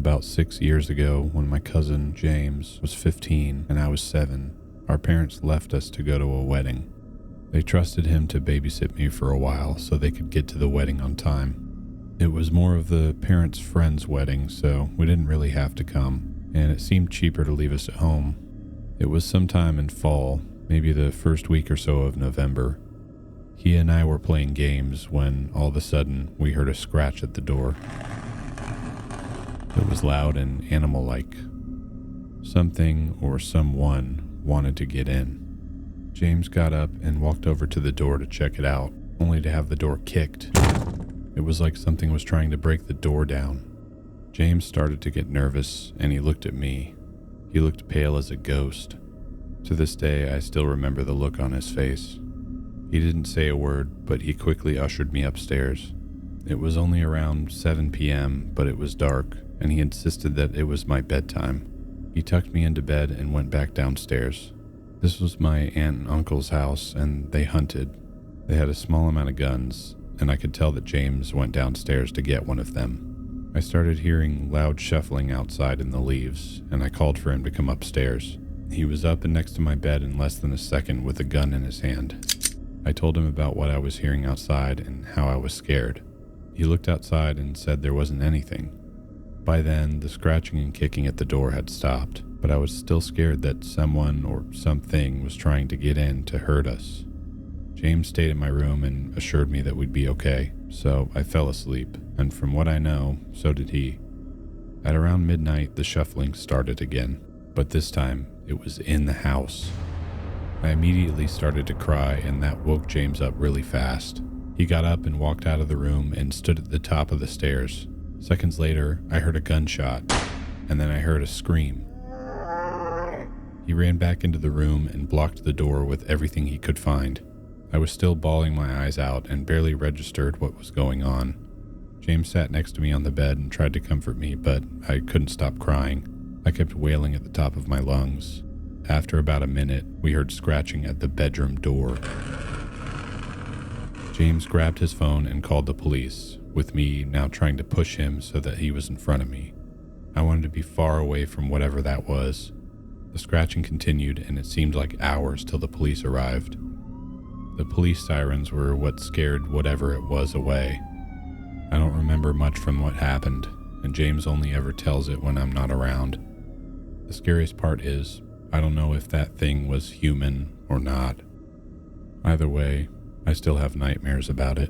About 6 years ago, when my cousin James was 15 and I was 7, our parents left us to go to a wedding. They trusted him to babysit me for a while so they could get to the wedding on time. It was more of the parents' friend's wedding, so we didn't really have to come, and it seemed cheaper to leave us at home. It was sometime in fall, maybe the first week or so of November. He and I were playing games when all of a sudden we heard a scratch at the door. It was loud and animal-like. Something or someone wanted to get in. James got up and walked over to the door to check it out, only to have the door kicked. It was like something was trying to break the door down. James started to get nervous, and he looked at me. He looked pale as a ghost. To this day, I still remember the look on his face. He didn't say a word, but he quickly ushered me upstairs. It was only around 7 p.m., but it was dark, and he insisted that it was my bedtime. He tucked me into bed and went back downstairs. This was my aunt and uncle's house, and they hunted. They had a small amount of guns, and I could tell that James went downstairs to get one of them. I started hearing loud shuffling outside in the leaves, and I called for him to come upstairs. He was up and next to my bed in less than a second with a gun in his hand. I told him about what I was hearing outside and how I was scared. He looked outside and said there wasn't anything. By then, the scratching and kicking at the door had stopped, but I was still scared that someone or something was trying to get in to hurt us. James stayed in my room and assured me that we'd be okay, so I fell asleep, and from what I know, so did he. At around midnight, the shuffling started again, but this time, it was in the house. I immediately started to cry, and that woke James up really fast. He got up and walked out of the room and stood at the top of the stairs. Seconds later, I heard a gunshot, and then I heard a scream. He ran back into the room and blocked the door with everything he could find. I was still bawling my eyes out and barely registered what was going on. James sat next to me on the bed and tried to comfort me, but I couldn't stop crying. I kept wailing at the top of my lungs. After about a minute, we heard scratching at the bedroom door. James grabbed his phone and called the police, with me now trying to push him so that he was in front of me. I wanted to be far away from whatever that was. The scratching continued, and it seemed like hours till the police arrived. The police sirens were what scared whatever it was away. I don't remember much from what happened, and James only ever tells it when I'm not around. The scariest part is, I don't know if that thing was human or not. Either way, I still have nightmares about it.